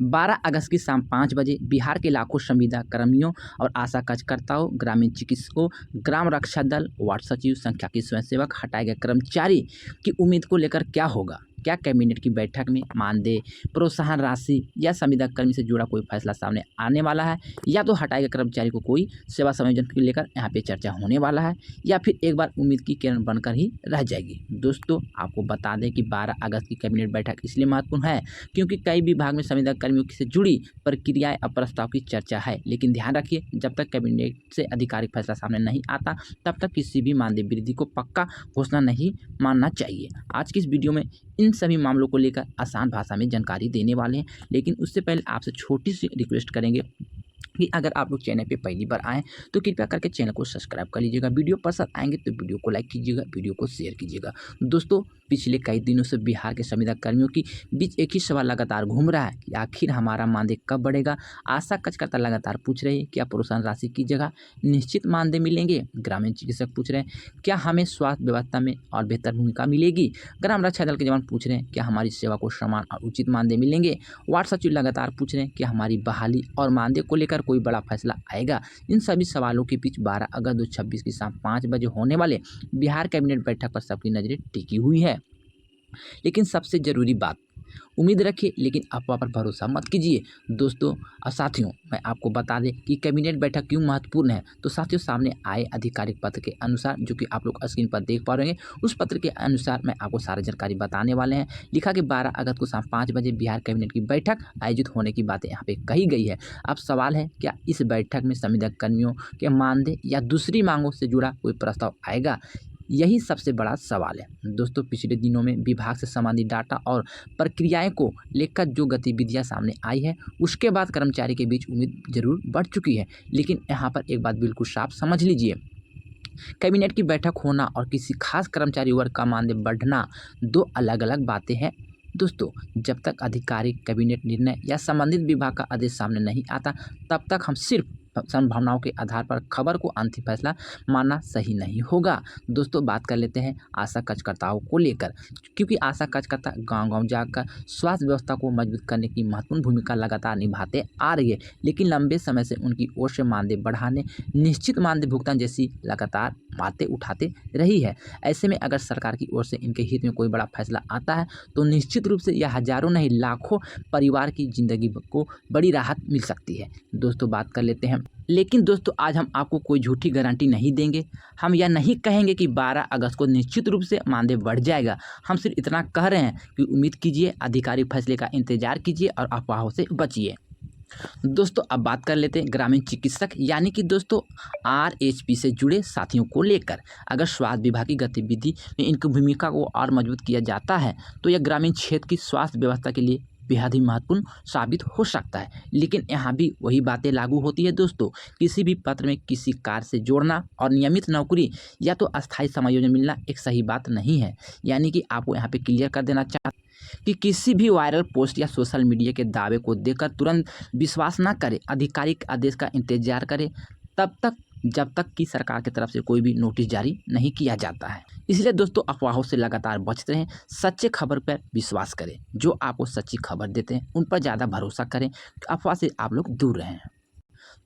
12 अगस्त की शाम 5 बजे बिहार के लाखों संविदा कर्मियों और आशा कार्यकर्ताओं, ग्रामीण चिकित्सकों, ग्राम रक्षा दल, वार्ड सचिव, सांख्यिकी स्वयंसेवक, हटाए गए कर्मचारी की उम्मीद को लेकर क्या होगा? क्या कैबिनेट की बैठक में मानदेय, प्रोत्साहन राशि या संविदा कर्मी से जुड़ा कोई फैसला सामने आने वाला है, या तो हटाए गए कर्मचारी को कोई सेवा समायोजन को लेकर यहाँ पे चर्चा होने वाला है, या फिर एक बार उम्मीद की किरण बनकर ही रह जाएगी? दोस्तों, आपको बता दें कि 12 अगस्त की कैबिनेट बैठक इसलिए महत्वपूर्ण है क्योंकि कई विभाग में संविदा कर्मियों से जुड़ी प्रक्रियाएं और प्रस्ताव की चर्चा है। लेकिन ध्यान रखिए, जब तक कैबिनेट से आधिकारिक फैसला सामने नहीं आता तब तक किसी भी मानदेय वृद्धि को पक्का घोषणा नहीं मानना चाहिए। आज की इस वीडियो में इन सभी मामलों को लेकर आसान भाषा में जानकारी देने वाले हैं, लेकिन उससे पहले आपसे छोटी सी रिक्वेस्ट करेंगे कि अगर आप लोग चैनल पे पहली बार आएँ तो कृपया करके चैनल को सब्सक्राइब कर लीजिएगा। वीडियो पसंद आएंगे तो वीडियो को लाइक कीजिएगा, वीडियो को शेयर कीजिएगा। दोस्तों, पिछले कई दिनों से बिहार के संविदा कर्मियों की बीच एक ही सवाल लगातार घूम रहा है कि आखिर हमारा मानदेय कब बढ़ेगा। आशा कार्यकर्ता लगातार पूछ रहे हैं क्या प्रोत्साहन राशि की जगह निश्चित मानदेय मिलेंगे। ग्रामीण चिकित्सक पूछ रहे हैं क्या हमें स्वास्थ्य व्यवस्था में और बेहतर भूमिका मिलेगी। ग्राम रक्षा दल के जवान पूछ रहे हैं क्या हमारी सेवा को समान और उचित मानदेय मिलेंगे। वार्ड सचिव लगातार पूछ रहे हैं क्या हमारी बहाली और मानदेय को लेकर कोई बड़ा फैसला आएगा। इन सभी सवालों के बीच 12 अगस्त 2026 की शाम 5 बजे होने वाले बिहार कैबिनेट बैठक पर सबकी नजरें टिकी हुई है। लेकिन सबसे जरूरी बात, उम्मीद रखिए लेकिन अफवाह पर भरोसा मत कीजिए। दोस्तों और साथियों, मैं आपको बता दें कि कैबिनेट बैठक क्यों महत्वपूर्ण है। तो साथियों, सामने आए आधिकारिक पत्र के अनुसार, जो कि आप लोग स्क्रीन पर देख पा रहे हैं, उस पत्र के अनुसार मैं आपको सारी जानकारी बताने वाले हैं। लिखा कि 12 अगस्त को शाम 5 बजे बिहार कैबिनेट की बैठक आयोजित होने की बातें यहाँ पे कही गई है। अब सवाल है, क्या इस बैठक में संविदा कर्मियों के मानदेय या दूसरी मांगों से जुड़ा कोई प्रस्ताव आएगा? यही सबसे बड़ा सवाल है। दोस्तों, पिछले दिनों में विभाग से संबंधित डाटा और प्रक्रियाएं को लेकर जो गतिविधियां सामने आई है, उसके बाद कर्मचारी के बीच उम्मीद जरूर बढ़ चुकी है। लेकिन यहाँ पर एक बात बिल्कुल साफ समझ लीजिए, कैबिनेट की बैठक होना और किसी खास कर्मचारी वर्ग का मानदेय बढ़ना दो अलग अलग बातें हैं। दोस्तों, जब तक आधिकारिक कैबिनेट निर्णय या संबंधित विभाग का आदेश सामने नहीं आता तब तक हम सिर्फ संभावनाओं के आधार पर खबर को अंतिम फैसला मानना सही नहीं होगा। दोस्तों, बात कर लेते हैं आशा कार्यकर्ताओं को लेकर, क्योंकि आशा कार्यकर्ता गांव-गांव जाकर स्वास्थ्य व्यवस्था को मजबूत करने की महत्वपूर्ण भूमिका लगातार निभाते आ रही है। लेकिन लंबे समय से उनकी ओर से मानदेय बढ़ाने, निश्चित मानदेय भुगतान जैसी लगातार बातें उठाते रही है। ऐसे में अगर सरकार की ओर से इनके हित में कोई बड़ा फैसला आता है तो निश्चित रूप से यह हजारों नहीं लाखों परिवार की जिंदगी को बड़ी राहत मिल सकती है। दोस्तों, बात कर लेते हैं, लेकिन दोस्तों आज हम आपको कोई झूठी गारंटी नहीं देंगे। हम यह नहीं कहेंगे कि 12 अगस्त को निश्चित रूप से मानदेय बढ़ जाएगा। हम सिर्फ इतना कह रहे हैं कि उम्मीद कीजिए, आधिकारिक फैसले का इंतजार कीजिए और अफवाहों से बचिए। दोस्तों, अब बात कर लेते हैं ग्रामीण चिकित्सक यानी कि दोस्तों आरएचपी से जुड़े साथियों को लेकर। अगर स्वास्थ्य विभाग की गतिविधि में इनकी भूमिका को और मजबूत किया जाता है तो यह ग्रामीण क्षेत्र की स्वास्थ्य व्यवस्था के लिए बेहद ही महत्वपूर्ण साबित हो सकता है। लेकिन यहाँ भी वही बातें लागू होती है। दोस्तों, किसी भी पत्र में किसी कार्य से जोड़ना और नियमित नौकरी या तो अस्थायी समायोजन मिलना एक सही बात नहीं है। यानी कि आपको यहाँ पे क्लियर कर देना चाहता कि किसी भी वायरल पोस्ट या सोशल मीडिया के दावे को देखकर तुरंत विश्वास ना करें। आधिकारिक आदेश का इंतजार करें तब तक जब तक कि सरकार की तरफ से कोई भी नोटिस जारी नहीं किया जाता है। इसलिए दोस्तों, अफवाहों से लगातार बचते रहें, सच्चे खबर पर विश्वास करें। जो आपको सच्ची खबर देते हैं उन पर ज़्यादा भरोसा करें। अफवाह से आप लोग दूर रहें।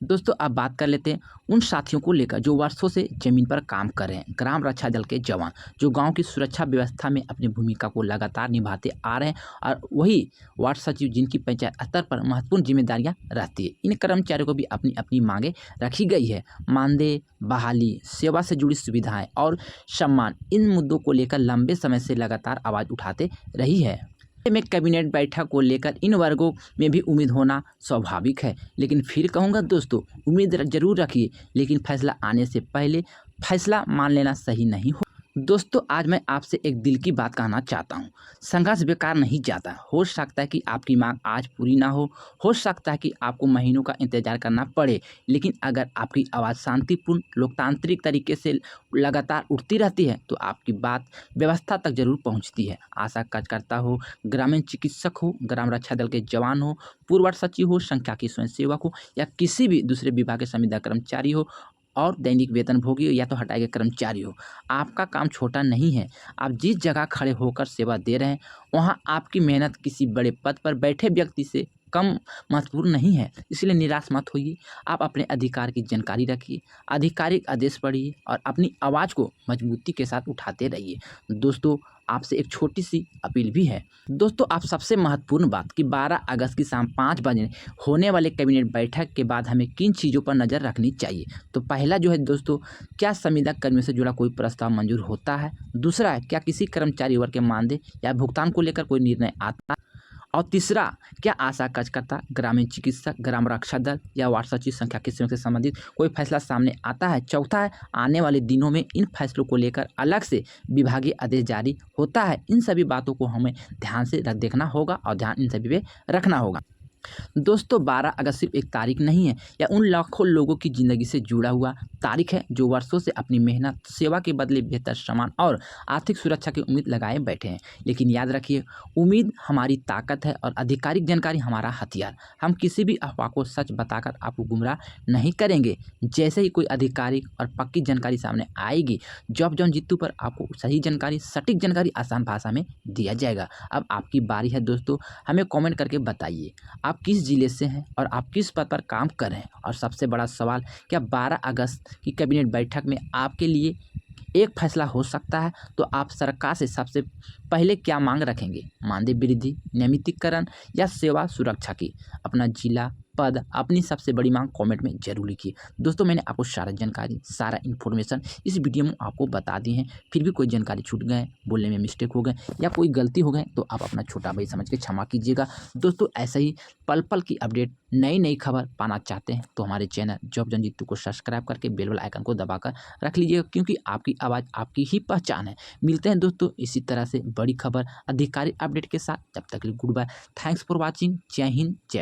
दोस्तों, अब बात कर लेते हैं उन साथियों को लेकर जो वर्षों से जमीन पर काम कर रहे हैं। ग्राम रक्षा दल के जवान जो गांव की सुरक्षा व्यवस्था में अपनी भूमिका को लगातार निभाते आ रहे हैं, और वही वार्ड सचिव जिनकी पंचायत स्तर पर महत्वपूर्ण जिम्मेदारियां रहती है। इन कर्मचारियों को भी अपनी अपनी मांगे रखी गई है। मानदेय, बहाली, सेवा से जुड़ी सुविधाएं और सम्मान, इन मुद्दों को लेकर लंबे समय से लगातार आवाज़ उठाते रही है। में कैबिनेट बैठक को लेकर इन वर्गों में भी उम्मीद होना स्वाभाविक है। लेकिन फिर कहूँगा दोस्तों, उम्मीद जरूर रखिए, लेकिन फैसला आने से पहले फैसला मान लेना सही नहीं हो। दोस्तों, आज मैं आपसे एक दिल की बात कहना चाहता हूँ। संघर्ष बेकार नहीं जाता। हो सकता है कि आपकी मांग आज पूरी ना हो सकता है कि आपको महीनों का इंतजार करना पड़े। लेकिन अगर आपकी आवाज़ शांतिपूर्ण लोकतांत्रिक तरीके से लगातार उठती रहती है तो आपकी बात व्यवस्था तक जरूर पहुँचती है। आशा कार्यकर्ता हो, ग्रामीण चिकित्सक हो, ग्राम रक्षा दल के जवान हो, पूर्व सचिव हो, सांख्यिकी स्वयंसेवक हो, या किसी भी दूसरे विभाग के संविदा कर्मचारी हो और दैनिक वेतनभोगी हो या तो हटाए गए कर्मचारी हो, आपका काम छोटा नहीं है। आप जिस जगह खड़े होकर सेवा दे रहे हैं वहाँ आपकी मेहनत किसी बड़े पद पर बैठे व्यक्ति से कम महत्वपूर्ण नहीं है, इसलिए निराश मत होइए। आप अपने अधिकार की जानकारी रखिए, आधिकारिक आदेश पढ़िए और अपनी आवाज़ को मजबूती के साथ उठाते रहिए। दोस्तों, आपसे एक छोटी-सी अपील भी है। दोस्तों, आप सबसे महत्वपूर्ण बात कि 12 अगस्त की शाम 5 बजे होने वाले कैबिनेट बैठक के बाद हमें किन चीज़ों पर नज़र रखनी चाहिए। तो पहला जो है दोस्तों, क्या संविदा कर्मियों से जुड़ा कोई प्रस्ताव मंजूर होता है? दूसरा है, क्या किसी कर्मचारी वर्ग के मानदेय या भुगतान को लेकर कोई निर्णय आता है? और तीसरा, क्या आशा कार्यकर्ता, ग्रामीण चिकित्सक, ग्राम रक्षा दल या वार्ड सचिव संख्या की सीमा से संबंधित कोई फैसला सामने आता है? चौथा है, आने वाले दिनों में इन फैसलों को लेकर अलग से विभागीय आदेश जारी होता है? इन सभी बातों को हमें ध्यान से देखना होगा और ध्यान इन सभी पे रखना होगा। दोस्तों, 12 अगस्त सिर्फ एक तारीख नहीं है, यह उन लाखों लोगों की ज़िंदगी से जुड़ा हुआ तारीख है जो वर्षों से अपनी मेहनत, सेवा के बदले बेहतर सम्मान और आर्थिक सुरक्षा की उम्मीद लगाए बैठे हैं। लेकिन याद रखिए, उम्मीद हमारी ताकत है और आधिकारिक जानकारी हमारा हथियार। हम किसी भी अफवाह को सच बताकर आपको गुमराह नहीं करेंगे। जैसे ही कोई आधिकारिक और पक्की जानकारी सामने आएगी, जॉब जॉन जीतू पर आपको सही जानकारी, सटीक जानकारी आसान भाषा में दिया जाएगा। अब आपकी बारी है दोस्तों, हमें कमेंट करके बताइए आप किस जिले से हैं और आप किस पद पर काम कर रहे हैं। और सबसे बड़ा सवाल, क्या 12 अगस्त की कैबिनेट बैठक में आपके लिए एक फैसला हो सकता है? तो आप सरकार से सबसे पहले क्या मांग रखेंगे? मानदेय वृद्धि, नियमितीकरण या सेवा सुरक्षा की? अपना जिला, पद, अपनी सबसे बड़ी मांग कमेंट में जरूर लिखिए। दोस्तों, मैंने आपको सारा जानकारी, सारा इन्फॉर्मेशन इस वीडियो में आपको बता दी है। फिर भी कोई जानकारी छूट गए, बोलने में मिस्टेक हो गए या कोई गलती हो गए तो आप अपना छोटा भाई समझ के क्षमा कीजिएगा। दोस्तों, ऐसे ही पल पल की अपडेट, नई नई खबर पाना चाहते हैं तो हमारे चैनल जॉब जॉन जीतू को सब्सक्राइब करके बेल वाला आइकन को दबाकर रख लीजिएगा, क्योंकि आपकी आवाज़ आपकी ही पहचान है। मिलते हैं दोस्तों इसी तरह से बड़ी खबर, आधिकारिक अपडेट के साथ। तब तक के लिए good bye. Thanks for watching. जय हिंद, जय